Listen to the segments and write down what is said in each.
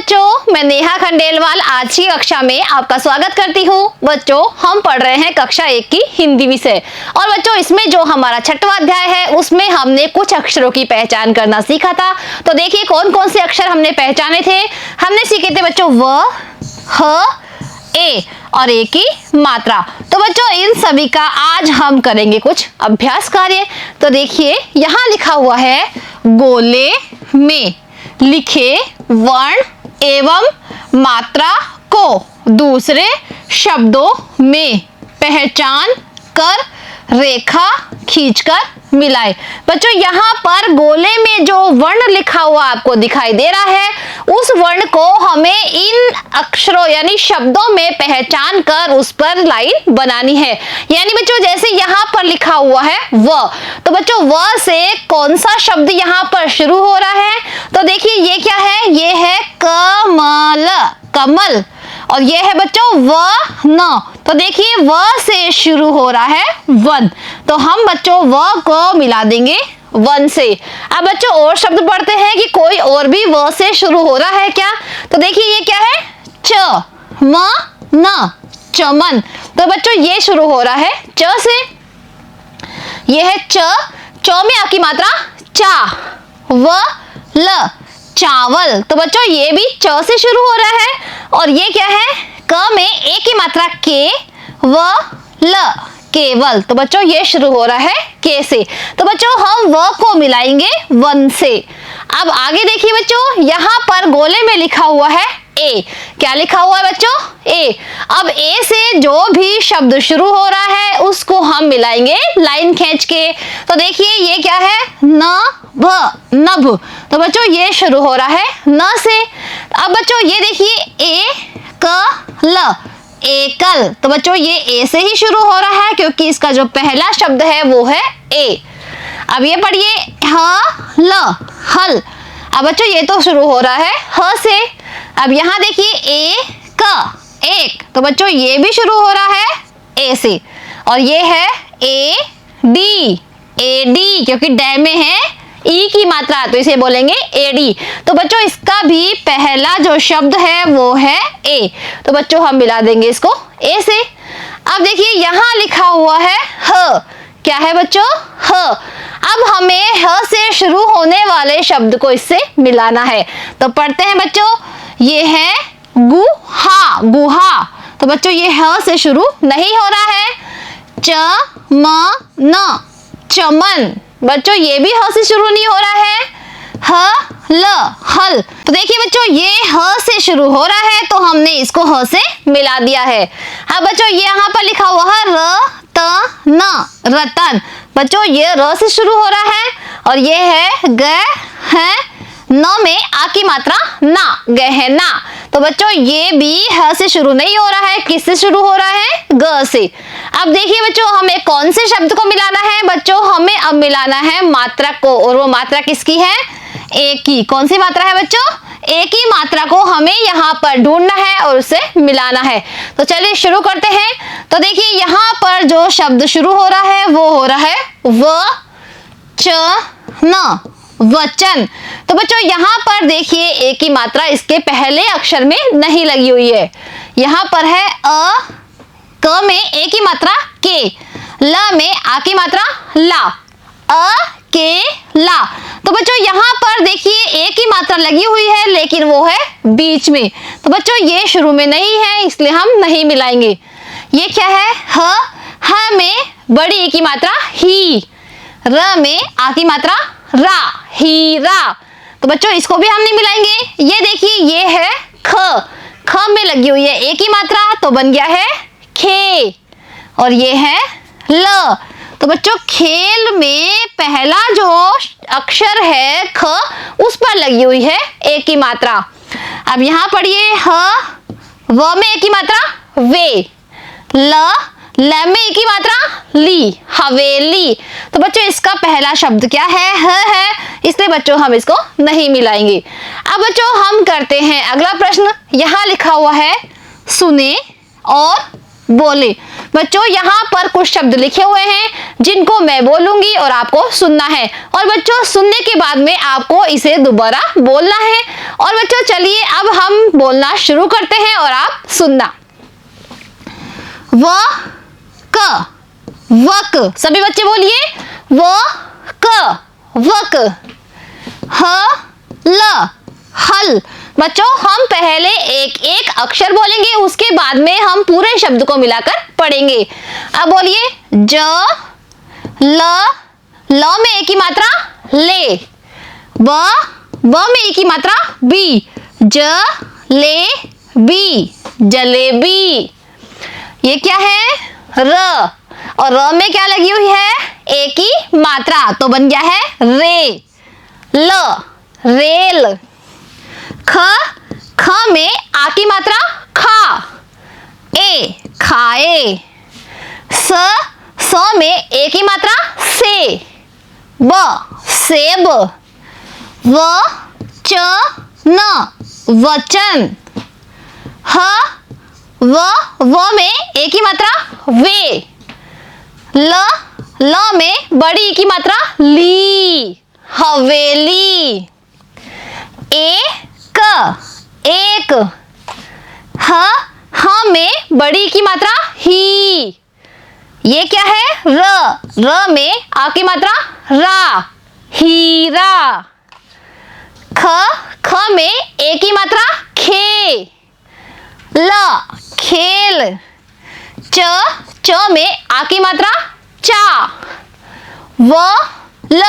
बच्चों, मैं नेहा खंडेलवाल आज की कक्षा में आपका स्वागत करती हूँ। बच्चों, हम पढ़ रहे हैं कक्षा 1 की हिंदी विषय। और बच्चों, इसमें जो हमारा 6वां अध्याय है उसमें हमने कुछ अक्षरों की पहचान करना सीखा था। तो देखिए कौन कौन से अक्षर हमने पहचाने थे। हमने सीखे थे बच्चों व, ह, ए और ए की मात्रा। तो बच्चों, इन सभी का आज हम करेंगे कुछ अभ्यास कार्य। तो देखिए यहाँ लिखा हुआ है, गोले में लिखे वर्ण एवं मात्रा को दूसरे शब्दों में पहचान कर रेखा खींचकर मिलाए। बच्चों, यहाँ पर गोले में जो वर्ण लिखा हुआ आपको दिखाई दे रहा है, उस वर्ण को हमें इन अक्षरों यानी शब्दों में पहचान कर उस पर लाइन बनानी है। यानी बच्चों, जैसे यहाँ पर लिखा हुआ है व, तो बच्चों व से कौन सा शब्द यहाँ पर शुरू हो रहा है? तो देखिए ये क्या है, ये है कमल, कमल। और ये है बच्चों व न, तो देखिए व से शुरू हो रहा है वन, तो हम बच्चों व को मिला देंगे वन से। अब बच्चों और शब्द पढ़ते हैं कि कोई और भी व से शुरू हो रहा है क्या। तो देखिए ये क्या है, च म न, चमन। तो बच्चों ये शुरू हो रहा है च से। ये है च में आ की मात्रा चा, व ल चावल। तो बच्चों ये भी च से शुरू हो रहा है। और ये क्या है, क में ए की मात्रा के, व ल केवल। तो बच्चों ये शुरू हो रहा है के से। तो बच्चों हम व को मिलाएंगे वन से। अब आगे देखिए बच्चों, यहाँ पर गोले में लिखा हुआ है ए। क्या लिखा हुआ है बच्चों, ए। अब ए से जो भी शब्द शुरू हो रहा है उसको हम मिलाएंगे लाइन खींच के। तो देखिए ये क्या है, न भ, नभ। तो बच्चों ये शुरू हो रहा है न से। अब बच्चों ये देखिए ए क ल, एकल। तो बच्चों ये ए से ही शुरू हो रहा है क्योंकि इसका जो पहला शब्द है वो है ए। अब ये पढ़िए ह ल, हल। अब बच्चों ये तो शुरू हो रहा है ह से। अब यहाँ देखिए ए क, एक। तो बच्चों ये भी शुरू हो रहा है ए से। और ये है ए डी, ए डी, क्योंकि डे में है ई की मात्रा तो इसे बोलेंगे एडी। तो बच्चों इसका भी पहला जो शब्द है वो है ए, तो बच्चों हम मिला देंगे इसको ए से। अब देखिए यहाँ लिखा हुआ है ह। क्या है बच्चों, ह। अब हमें ह से शुरू होने वाले शब्द को इससे मिलाना है। तो पढ़ते हैं बच्चों, ये है गुहा, गुहा। तो बच्चों ये ह से शुरू नहीं हो रहा है। च म न, चमन। बच्चों ये भी ह से शुरू नहीं हो रहा है। ह ल, हल। तो देखिए बच्चों ये ह से शुरू हो रहा है तो हमने इसको ह से मिला दिया है। अब बच्चों ये यहाँ पर लिखा हुआ है र त न, रतन। बच्चों ये र से शुरू हो रहा है। और ये है ग है न में आ की मात्रा ना, गहना। तो बच्चों ये भी ह से शुरू नहीं हो रहा है, किससे शुरू हो रहा है, ग से। अब देखिए बच्चों हमें कौन से शब्द को मिलाना है। बच्चों हमें अब मिलाना है मात्रा को, और वो मात्रा किसकी है, ए की। कौन सी मात्रा है बच्चों, ए की मात्रा को हमें यहाँ पर ढूंढना है और उसे मिलाना है। तो चलिए शुरू करते हैं। तो देखिए यहाँ पर जो शब्द शुरू हो रहा है वो हो रहा है व च न, वचन। तो बच्चों यहाँ पर देखिए ए की मात्रा इसके पहले अक्षर में नहीं लगी हुई है। यहाँ पर है अ, क में ए की मात्रा के, ल में आ की मात्रा ला, अ के ला। तो बच्चों यहाँ पर देखिए ए की मात्रा लगी हुई है लेकिन वो है बीच में। तो बच्चों ये शुरू में नहीं है इसलिए हम नहीं मिलाएंगे। ये क्या है, ह में बड़ी ए की मात्रा ही, र में आ की मात्रा रा, हीरा। तो बच्चों इसको भी हम नहीं मिलाएंगे। ये देखिए ये है ख में लगी हुई है ए की मात्रा तो बन गया है खे। और ये है ल। तो बच्चों खेल में पहला जो अक्षर है ख, उस पर लगी हुई है ए की मात्रा। अब यहाँ पढ़िए ह, व में ए की मात्रा वे, ल में ए की मात्रा ली, हवेली। तो बच्चों इसका पहला शब्द क्या है, ह है, इसलिए बच्चों हम इसको नहीं मिलाएंगे। अब बच्चों हम करते हैं अगला प्रश्न। यहाँ लिखा हुआ है सुने और बोले। बच्चों यहाँ पर कुछ शब्द लिखे हुए हैं जिनको मैं बोलूंगी और आपको सुनना है, और बच्चों सुनने के बाद में आपको इसे दोबारा बोलना है। और बच्चों चलिए अब हम बोलना शुरू करते हैं और आप सुनना। व क वक, सभी बच्चे बोलिए व क वक। ह ल हल। बच्चों हम पहले एक एक अक्षर बोलेंगे, उसके बाद में हम पूरे शब्द को मिलाकर पढ़ेंगे। अब बोलिए ज ल में एक ही मात्रा ले, ब में एक ही मात्रा बी, ज ले बी जलेबी। ये क्या है र, और र में क्या लगी हुई है एक ही मात्रा, तो बन गया है रे। ल रेल। ख में आ की मात्रा खा, ए खाए। स में एक ही मात्रा से, ब सेब। व च न वचन। व में एक ही मात्रा वे। ल में बड़ी की मात्रा ली हवेली। एक। ह में बड़ी की मात्रा ही, ये क्या है र में आ की मात्रा रा हीरा। ख में एक ही मात्रा खे, ल खेल। च में आ की मात्रा चा, व ल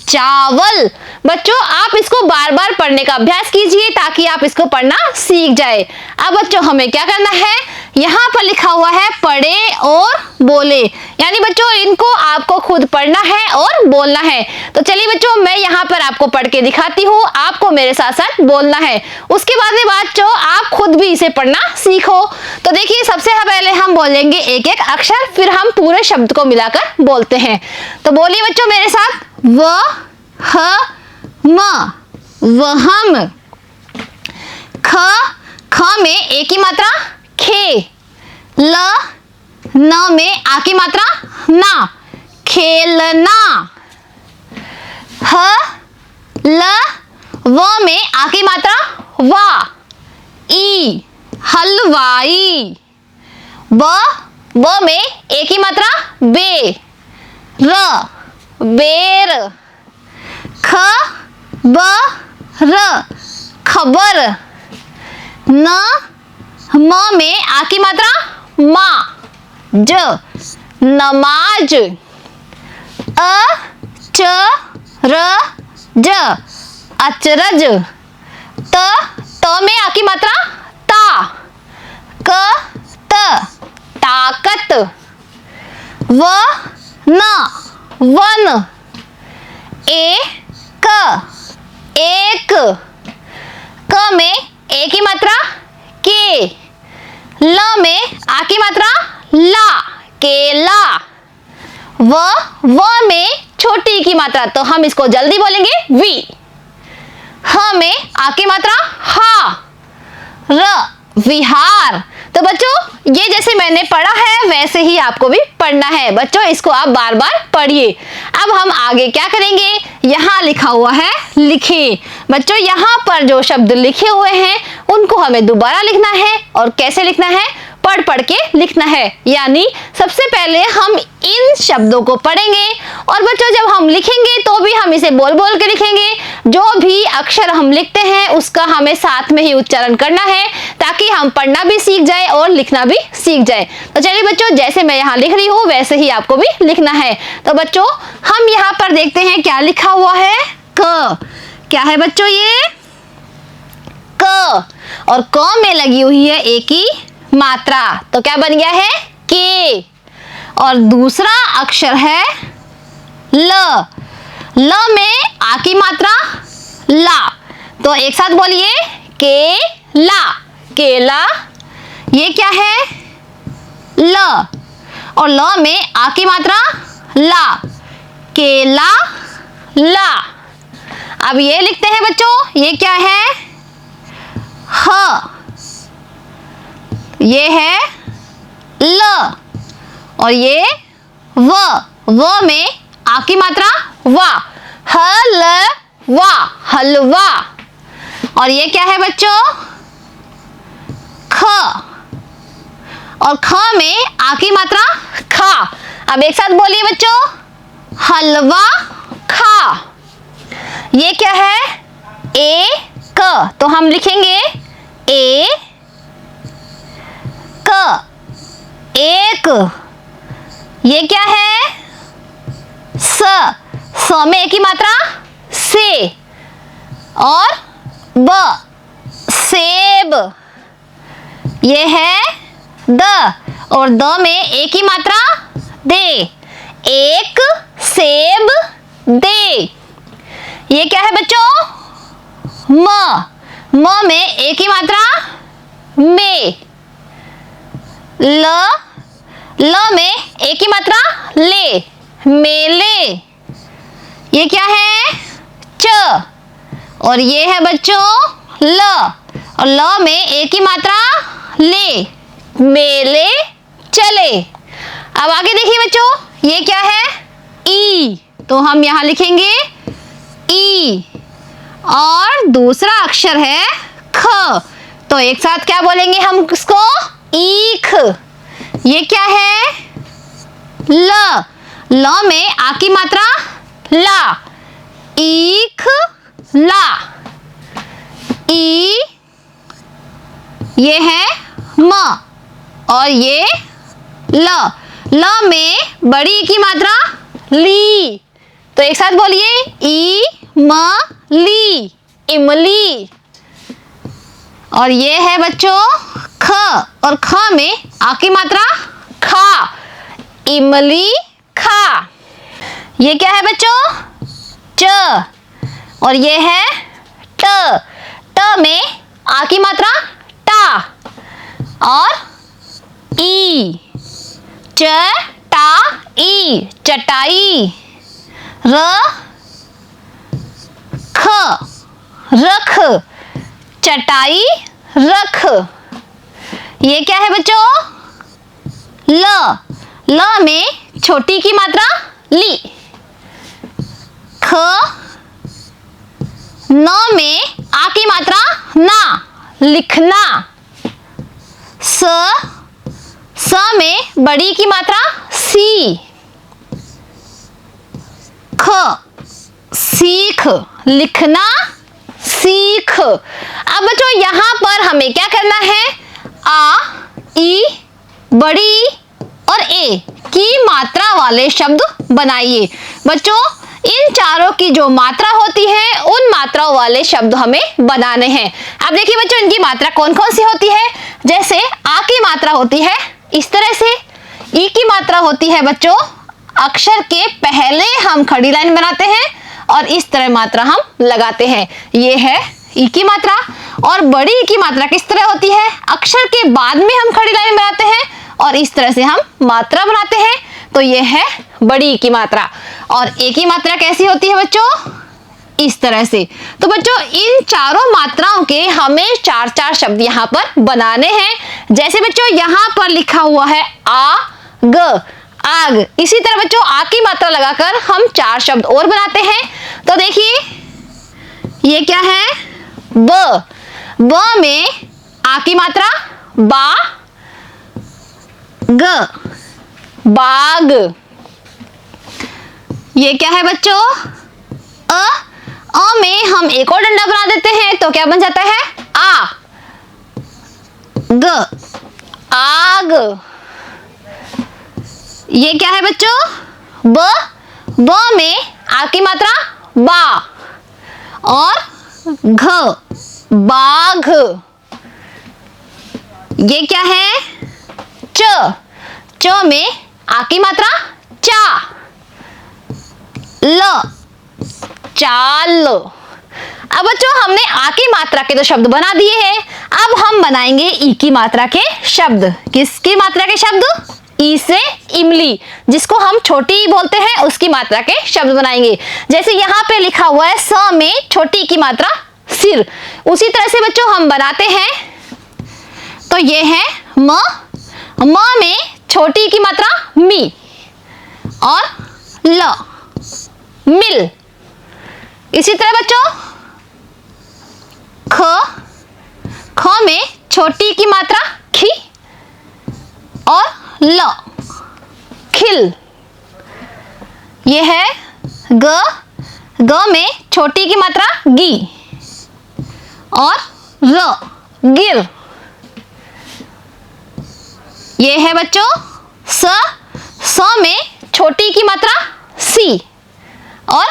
चावल। बच्चों आप इसको बार बार पढ़ने का अभ्यास कीजिए ताकि आप इसको पढ़ना सीख जाए। अब बच्चों हमें क्या करना है, यहाँ पर लिखा हुआ है पढ़े और बोले, यानी बच्चों इनको आपको खुद पढ़ना है और बोलना है। तो चलिए बच्चों मैं यहाँ पर आपको पढ़ के दिखाती हूँ, आपको मेरे साथ साथ बोलना है। उसके बाद में बच्चों आप खुद भी इसे पढ़ना सीखो। तो देखिए सबसे पहले हम बोलेंगे एक एक अक्षर, फिर हम पूरे शब्द को मिलाकर बोलते हैं। तो बोलिए बच्चों मेरे साथ, व ह म वहम। ख में एक ही मात्रा खे, ल न में आ की मात्रा ना खेलना। ह ल व में आ की मात्रा वा ई हलवाई। ब में एक ही मात्रा बे र बेर। ख ब र खबर। न म में आ की मात्रा मा ज नमाज। अ च र ज अचरज। त में आ की मात्रा ता क त ताकत। व न वन। एक। क में एक ही मात्रा के, ल में आ की मात्रा ला केला। व में छोटी की मात्रा, तो हम इसको जल्दी बोलेंगे वी। ह में आ की मात्रा हा र विहार। तो बच्चों ये जैसे मैंने पढ़ा है वैसे ही आपको भी पढ़ना है। बच्चों इसको आप बार बार पढ़िए। अब हम आगे क्या करेंगे, यहाँ लिखा हुआ है लिखे। बच्चों यहाँ पर जो शब्द लिखे हुए हैं उनको हमें दोबारा लिखना है, और कैसे लिखना है, पढ़ पढ़ के लिखना है। यानी सबसे पहले हम इन शब्दों को पढ़ेंगे, और बच्चों जब हम लिखेंगे तो भी हम इसे बोल बोल के लिखेंगे। जो भी अक्षर हम लिखते हैं उसका हमें साथ में ही उच्चारण करना है ताकि हम पढ़ना भी सीख जाए और लिखना भी सीख जाए। तो चलिए बच्चों जैसे मैं यहाँ लिख रही हूँ वैसे ही आपको भी लिखना है। तो बच्चों हम यहाँ पर देखते हैं क्या लिखा हुआ है, क। क्या है बच्चों ये क, और क में लगी हुई है एक ही मात्रा, तो क्या बन गया है के। और दूसरा अक्षर है ल, ल में आ की मात्रा ला, तो एक साथ बोलिए केला केला। ये क्या है ल, और ल में आ की मात्रा ला केला ला। अब ये लिखते हैं बच्चों, ये क्या है ह, ये है ल, और ये व में आ की मात्रा वा, हलवा, हलवा। और ये क्या है बच्चों? ख, और ख में आ की मात्रा खा। अब एक साथ बोलिए बच्चों, हलवा खा। ये क्या है? ए क, तो हम लिखेंगे ए क, एक। ये क्या है? स में एक की मात्रा से, और ब सेब। ये है द, और द में एक ही मात्रा दे, एक सेब दे। ये क्या है बच्चों? म में एक ही मात्रा में, ल में एक ही मात्रा ले, मेले। ये क्या है? च, और ये है बच्चों ल, और ल में एक ही मात्रा ले, मेले चले। अब आगे देखिए बच्चों, ये क्या है? ई, तो हम यहां लिखेंगे ई, और दूसरा अक्षर है ख, तो एक साथ क्या बोलेंगे हम इसको? ईख। ये क्या है? ल में आ की मात्रा ला, ईख ला। ई, ये है म, और ये ल में बड़ी ई की मात्रा ली, तो एक साथ बोलिए ई म ली, इमली। और ये है बच्चों ख, और ख में आ की मात्रा खा, इमली खा। ये क्या है बच्चों? च, और ये है ट, ट में आ की मात्रा टा, और ई, च टा ई, चटाई। र ख, रख, चटाई रख। ये क्या है बच्चों? ल में छोटी की मात्रा ली, ख, न में आ की मात्रा ना, लिखना। स में बड़ी की मात्रा सी, ख, सीख, लिखना सीख। अब बच्चों यहां पर हमें क्या करना है? आ, ई, बड़ी और ए की मात्रा वाले शब्द बनाइए। बच्चों इन चारों की जो मात्रा होती है उन मात्राओं वाले शब्द हमें बनाने हैं। अब देखिए बच्चों इनकी मात्रा कौन कौन सी होती है। जैसे आ की मात्रा होती है इस तरह से, ई की मात्रा होती है बच्चों अक्षर के पहले हम खड़ी लाइन बनाते हैं और इस तरह मात्रा हम लगाते हैं। ये है ई की मात्रा। और बड़ी ई की मात्रा किस तरह होती है? अक्षर के बाद में हम खड़ी लाइन बनाते हैं और इस तरह से हम मात्रा बनाते हैं, तो ये है बड़ी ई की मात्रा। और ए की मात्रा कैसी होती है बच्चों? इस तरह से। तो बच्चों इन चारों मात्राओं के हमें चार चार शब्द यहाँ पर बनाने हैं। जैसे बच्चों यहाँ पर लिखा हुआ है आ ग, आग। इसी तरह बच्चों आ की मात्रा लगाकर हम चार शब्द और बनाते हैं। तो देखिए ये क्या है? ब, ब में आ की मात्रा बा, ग, बाग। ये क्या है बच्चों? अ में हम एक और डंडा बना देते हैं तो क्या बन जाता है? आ ग, आग। ये क्या है बच्चों? ब में आ की मात्रा बा और घ, बाघ। ये क्या है? च में आ की मात्रा चा, ल, चाल। अब बच्चों हमने आ की मात्रा के तो शब्द बना दिए हैं। अब हम बनाएंगे ई की मात्रा के शब्द। किसकी मात्रा के शब्द? ई से इमली, जिसको हम छोटी ई बोलते हैं, उसकी मात्रा के शब्द बनाएंगे। जैसे यहाँ पे लिखा हुआ है स में छोटी की मात्रा सिर, उसी तरह से बच्चों हम बनाते हैं। तो ये है म म में छोटी की मात्रा मी और ल, मिल। इसी तरह बच्चों ख में छोटी की मात्रा खी और ल, खिल। यह है ग में छोटी की मात्रा गी और र, गिर। ये है बच्चों स में छोटी की मात्रा सी और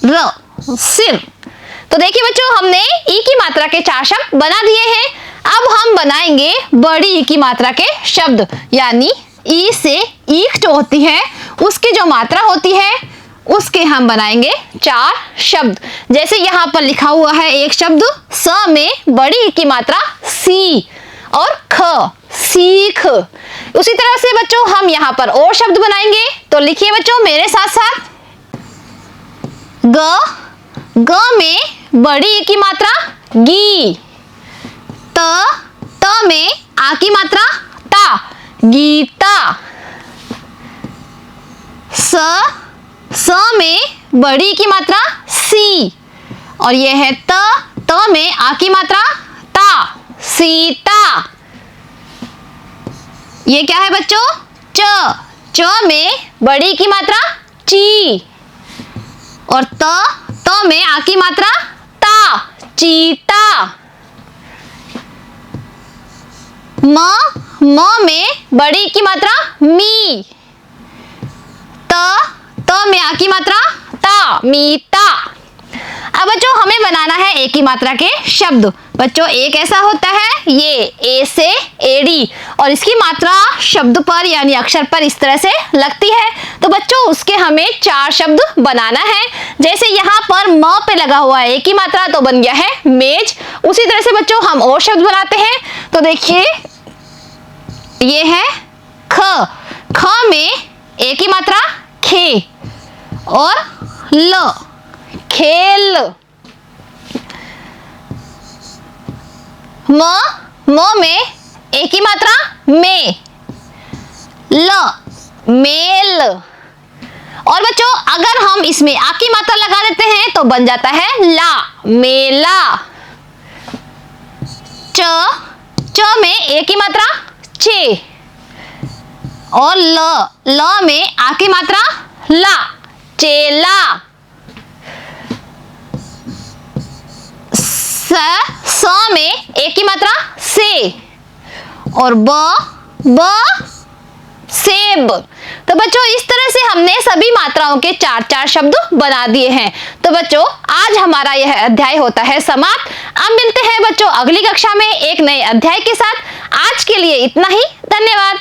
र, सिर। तो देखिए बच्चों हमने ई की मात्रा के 4 शब्द बना दिए हैं। अब हम बनाएंगे बड़ी ई की मात्रा के शब्द, यानी ई से ईख जो होती है उसकी जो मात्रा होती है उसके हम बनाएंगे 4 शब्द। जैसे यहाँ पर लिखा हुआ है एक शब्द स में बड़ी ई की मात्रा सी और ख, सीख। उसी तरह से बच्चों हम यहाँ पर और शब्द बनाएंगे। तो लिखिए बच्चों मेरे साथ साथ, ग में बड़ी ई की मात्रा गी, त में आ की मात्रा ता, गीता। स में बड़ी की मात्रा सी और यह है त में आ की मात्रा ता, सीता। ये क्या है बच्चों च में बड़ी की मात्रा ची और त में आ की मात्रा ता, चीता। म में बड़ी की मात्रा मी, त में आ की मात्रा ता, मीता। अब बच्चों हमें बनाना है ए की मात्रा के शब्द। बच्चों एक ऐसा होता है ये ए से एडी और इसकी मात्रा शब्द पर यानी अक्षर पर इस तरह से लगती है। तो बच्चों उसके हमें 4 शब्द बनाना है। जैसे यहाँ पर म पे लगा हुआ है ए की मात्रा तो बन गया है मेज। उसी तरह से बच्चों हम और शब्द बनाते हैं। तो देखिए ये है ख में ए की मात्रा खे और ल, खेल। म में ए की मात्रा में, ल, मेल। और बच्चों अगर हम इसमें आ की मात्रा लगा देते हैं तो बन जाता है ला, मेला। च में ए की मात्रा चे और ल में आ की मात्रा ला, चेला। स में ए की मात्रा से और ब सेब। तो बच्चों इस तरह से हमने सभी मात्राओं के 4-4 शब्द बना दिए हैं। तो बच्चों आज हमारा यह अध्याय होता है समाप्त। अब मिलते हैं बच्चों अगली कक्षा में एक नए अध्याय के साथ। आज के लिए इतना ही, धन्यवाद।